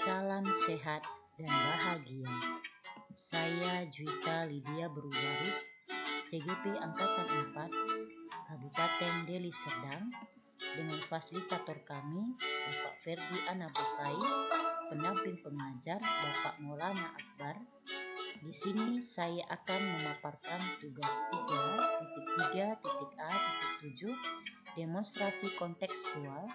Salam sehat dan bahagia. Saya Juwita Lydia Berubarus, CGP Angkatan 4, Kabupaten Deli Serdang, dengan fasilitator kami, Bapak Ferdi Anabukai, pendamping pengajar Bapak Maulana Akbar. Di sini saya akan memaparkan tugas 3.3.A.7 demonstrasi kontekstual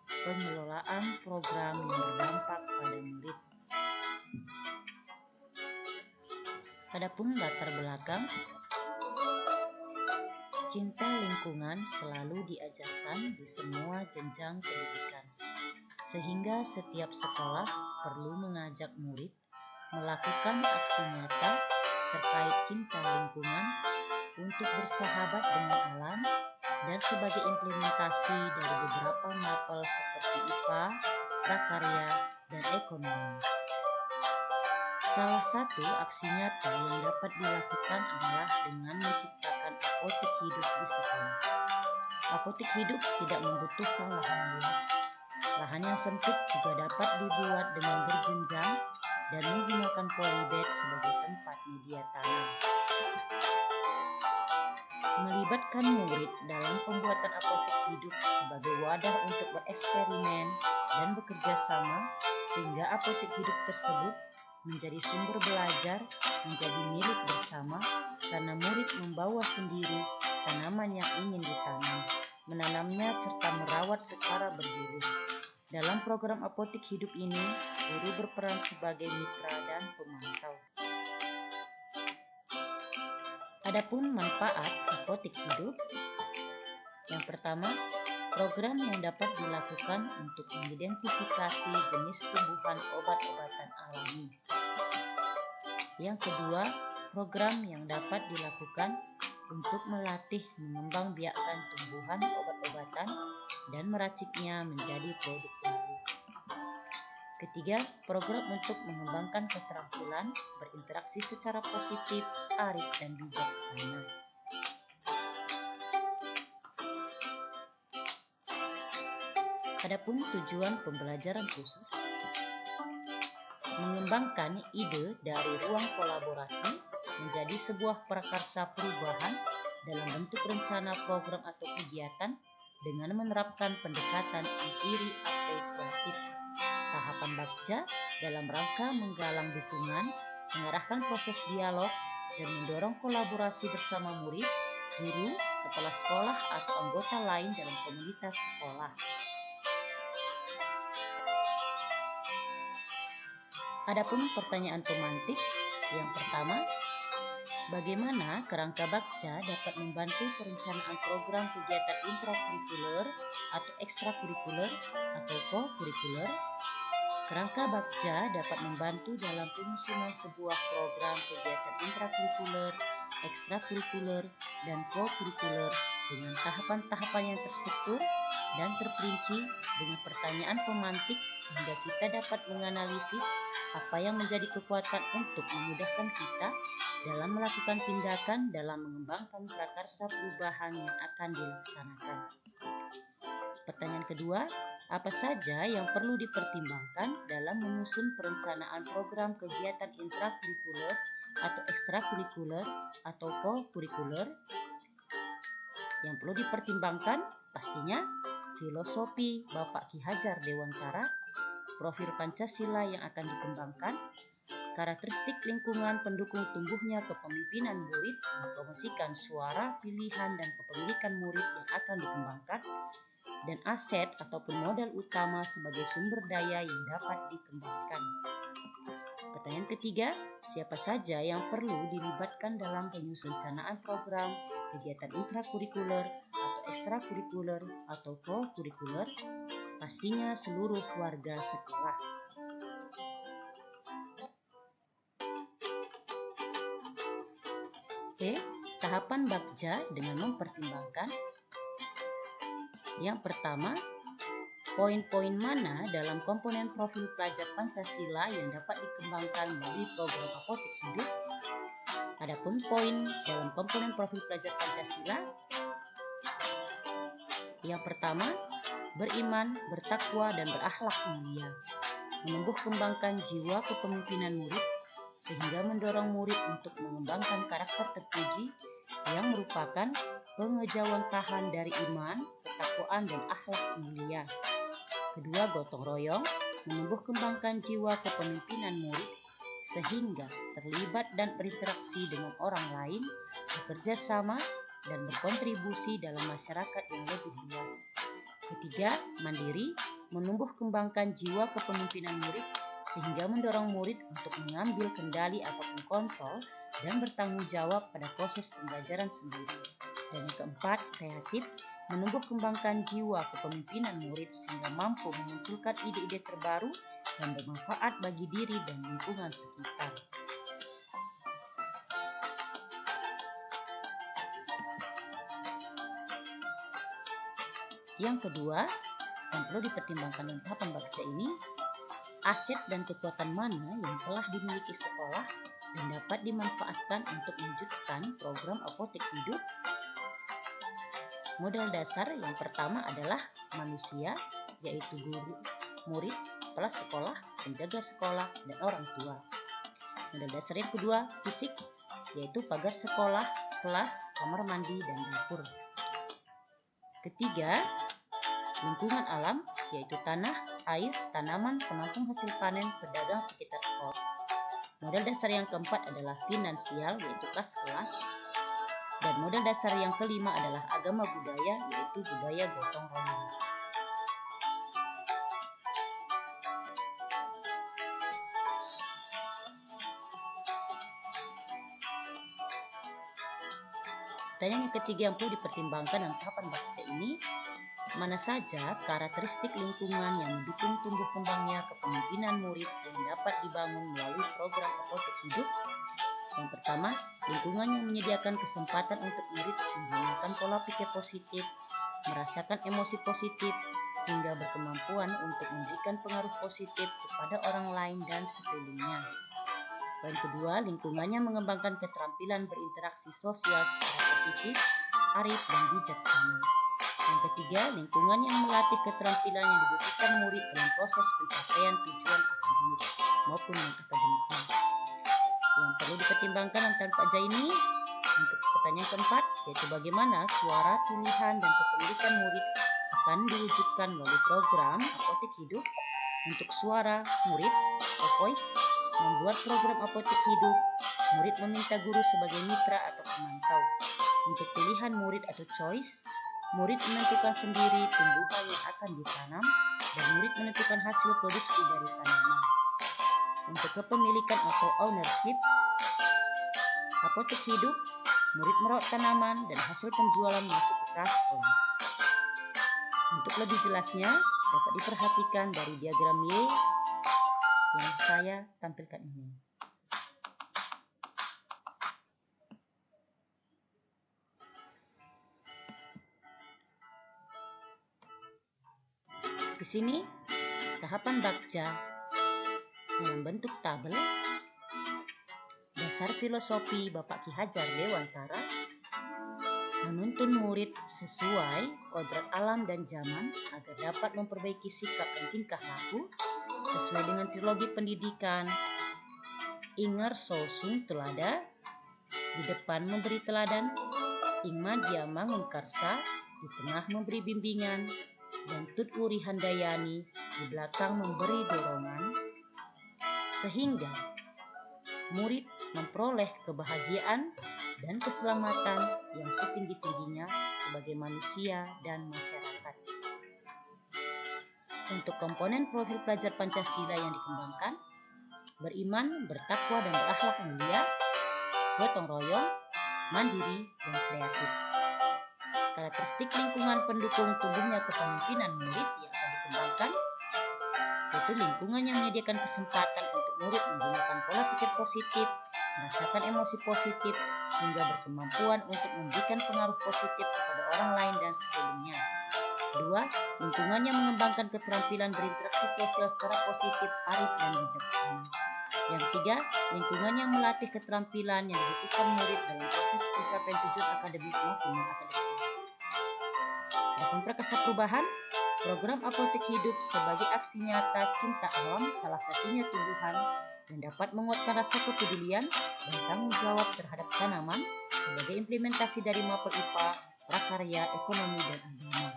pengelolaan program yang berdampak pada murid. Adapun latar belakang, cinta lingkungan selalu diajarkan di semua jenjang pendidikan, sehingga setiap sekolah perlu mengajak murid melakukan aksi nyata terkait cinta lingkungan untuk bersahabat dengan alam dan sebagai implementasi dari beberapa mapel seperti IPA, prakarya, dan ekonomi. Salah satu aksi nyata yang dapat dilakukan adalah dengan menciptakan apotik hidup di sekolah. Apotik hidup tidak membutuhkan lahan luas. Lahan yang sempit juga dapat dibuat dengan berjenjang dan menggunakan polybag sebagai tempat media tanam. Melibatkan murid dalam pembuatan apotik hidup sebagai wadah untuk bereksperimen dan bekerja sama sehingga apotik hidup tersebut menjadi sumber belajar, menjadi milik bersama karena murid membawa sendiri tanaman yang ingin ditanam, menanamnya serta merawat secara bergilir. Dalam program apotik hidup ini, guru berperan sebagai mitra dan pemantau. Adapun manfaat apotik hidup, yang pertama, program yang dapat dilakukan untuk mengidentifikasi jenis tumbuhan obat-obatan alami. Yang kedua, program yang dapat dilakukan untuk melatih mengembangbiakkan tumbuhan obat-obatan dan meraciknya menjadi produk baru. Ketiga, program untuk mengembangkan keterampilan berinteraksi secara positif, arif, dan bijaksana. Adapun tujuan pembelajaran khusus, mengembangkan ide dari ruang kolaborasi menjadi sebuah prakarsa perubahan dalam bentuk rencana program atau kegiatan dengan menerapkan pendekatan empiri apresiatif. Tahapan Bagja dalam rangka menggalang dukungan, mengarahkan proses dialog, dan mendorong kolaborasi bersama murid, guru, kepala sekolah, atau anggota lain dalam komunitas sekolah. Adapun pertanyaan pemantik, yang pertama, bagaimana kerangka Bagja dapat membantu perencanaan program kegiatan intrakurikuler atau ekstrakurikuler atau co-kurikuler? Kerangka Bagja dapat membantu dalam penyusunan sebuah program kegiatan intrakurikuler, ekstrakurikuler, dan co-kurikuler dengan tahapan-tahapan yang terstruktur dan terperinci dengan pertanyaan pemantik sehingga kita dapat menganalisis apa yang menjadi kekuatan untuk memudahkan kita dalam melakukan tindakan dalam mengembangkan prakarsa perubahan yang akan dilaksanakan. Pertanyaan kedua, apa saja yang perlu dipertimbangkan dalam menyusun perencanaan program kegiatan intrakurikuler atau ekstrakurikuler atau co-kurikuler? Yang perlu dipertimbangkan pastinya filosofi Bapak Ki Hajar Dewantara, profil Pancasila yang akan dikembangkan, karakteristik lingkungan pendukung tumbuhnya kepemimpinan murid, mempromosikan suara, pilihan, dan kepemilikan murid yang akan dikembangkan, dan aset ataupun modal utama sebagai sumber daya yang dapat dikembangkan. Pertanyaan ketiga, siapa saja yang perlu dilibatkan dalam penyusunan program kegiatan intrakurikuler atau ekstrakurikuler atau co-kurikuler? Pastinya seluruh warga sekolah. Tahapan Bagja dengan mempertimbangkan. Yang pertama, poin-poin mana dalam komponen profil pelajar Pancasila yang dapat dikembangkan melalui program apotik hidup? Adapun poin dalam komponen profil pelajar Pancasila, yang pertama, beriman, bertakwa, dan berakhlak mulia. menumbuh kembangkan jiwa kepemimpinan murid sehingga mendorong murid untuk mengembangkan karakter terpuji yang merupakan pengejawantahan dari iman, ketakwaan, dan akhlak mulia. Kedua, gotong royong menumbuh kembangkan jiwa kepemimpinan murid sehingga terlibat dan berinteraksi dengan orang lain, bekerja sama, dan berkontribusi dalam masyarakat yang lebih luas. Ketiga, mandiri menumbuh kembangkan jiwa kepemimpinan murid sehingga mendorong murid untuk mengambil kendali ataupun kontrol dan bertanggung jawab pada proses pembelajaran sendiri. Dan yang keempat, kreatif menumbuh kembangkan jiwa kepemimpinan murid sehingga mampu memunculkan ide-ide terbaru dan bermanfaat bagi diri dan lingkungan sekitar. Yang kedua, yang perlu dipertimbangkan dalam tahapan bakca ini, aset dan kekuatan mana yang telah dimiliki sekolah dan dapat dimanfaatkan untuk mewujudkan program apotek hidup. Modal dasar yang pertama adalah manusia, yaitu guru, murid, kepala sekolah, penjaga sekolah, dan orang tua. Modal dasar yang kedua, fisik, yaitu pagar sekolah, kelas, kamar mandi, dan dapur. Ketiga, lingkungan alam, yaitu tanah, air, tanaman, penampung hasil panen, pedagang sekitar sekolah. Modal dasar yang keempat adalah finansial, yaitu kas kelas. Dan modal dasar yang kelima adalah agama budaya, yaitu budaya gotong royong. Pertanyaan yang ketiga yang perlu dipertimbangkan dalam tahapan bakca ini, mana saja karakteristik lingkungan yang mendukung tumbuh kembangnya kepemimpinan murid yang dapat dibangun melalui program apotek hidup? Yang pertama, lingkungan yang menyediakan kesempatan untuk murid menggunakan pola pikir positif, merasakan emosi positif, hingga berkemampuan untuk memberikan pengaruh positif kepada orang lain dan sekelilingnya. Poin kedua, lingkungannya mengembangkan keterampilan berinteraksi sosial secara positif, arif, dan bijaksana. Yang ketiga, lingkungan yang melatih keterampilan yang dibutuhkan murid dalam proses pencapaian tujuan akademik maupun non-akademiknya. Yang perlu dipertimbangkan dalam bakca ini, untuk pertanyaan keempat, yaitu bagaimana suara, pilihan, dan kepemilikan murid akan diwujudkan melalui program apotek hidup. Untuk suara murid atau voice, membuat program apotek hidup, murid meminta guru sebagai mitra atau pemantau. Untuk pilihan murid atau choice, murid menentukan sendiri tumbuhan yang akan ditanam dan murid menentukan hasil produksi dari tanaman. Untuk kepemilikan atau ownership apotek hidup, murid merawat tanaman dan hasil penjualan masuk ke kas kelas. Untuk lebih jelasnya, dapat diperhatikan dari diagram Y yang saya tampilkan ini. Di sini tahapan bakca dalam bentuk tabel. Dasar filosofi Bapak Ki Hajar Dewantara, menuntun murid sesuai kodrat alam dan zaman agar dapat memperbaiki sikap dan tingkah laku sesuai dengan trilogi pendidikan. Ingar Sosung Telada, di depan memberi teladan, Ingma Diamangun Karsa, di tengah memberi bimbingan, dan Tut Wuri Handayani di belakang memberi dorongan, sehingga murid memperoleh kebahagiaan dan keselamatan yang setinggi-tingginya sebagai manusia dan masyarakat. Untuk komponen profil pelajar Pancasila yang dikembangkan, beriman, bertakwa, dan berakhlak mulia, gotong royong, mandiri, dan kreatif. Karakteristik lingkungan pendukung tumbuhnya kepemimpinan murid yang akan dikembangkan, yaitu lingkungan yang menyediakan kesempatan untuk murid menggunakan pola pikir positif, merasakan emosi positif, hingga berkemampuan untuk memberikan pengaruh positif kepada orang lain dan sekelilingnya. Kedua, lingkungan yang mengembangkan keterampilan berinteraksi sosial secara positif, arif, dan bijaksana. Yang ketiga, lingkungan yang melatih keterampilan yang dibutuhkan murid dalam proses pencapaian tujuan akademik maupun non-akademik. Adapun prakasa perubahan, Program apotek hidup sebagai aksi nyata cinta alam, salah satunya tumbuhan yang dapat menguatkan rasa kepedulian dan tanggung jawab terhadap tanaman sebagai implementasi dari mapel IPA, prakarya, ekonomi, dan agama.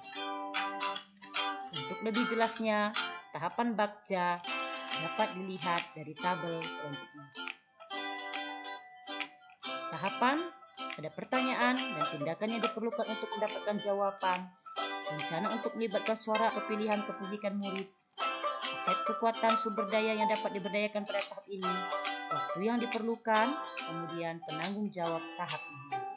Untuk lebih jelasnya, tahapan bakca dapat dilihat dari tabel selanjutnya. Tahapan, ada pertanyaan dan tindakan yang diperlukan untuk mendapatkan jawaban, rencana untuk melibatkan suara atau pilihan kepemilikan murid, aset kekuatan sumber daya yang dapat diberdayakan pada tahap ini, waktu yang diperlukan, kemudian penanggung jawab tahap ini.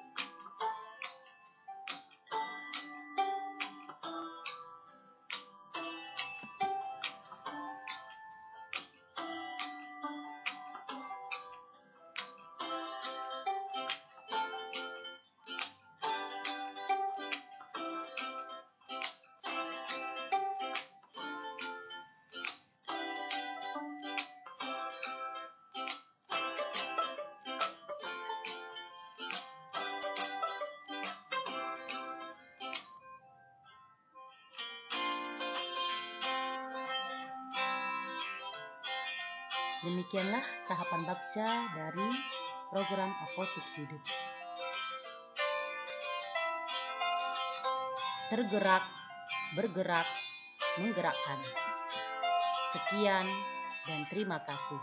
Demikianlah tahapan bakca dari program apotek hidup. Tergerak, bergerak, menggerakkan. Sekian dan terima kasih.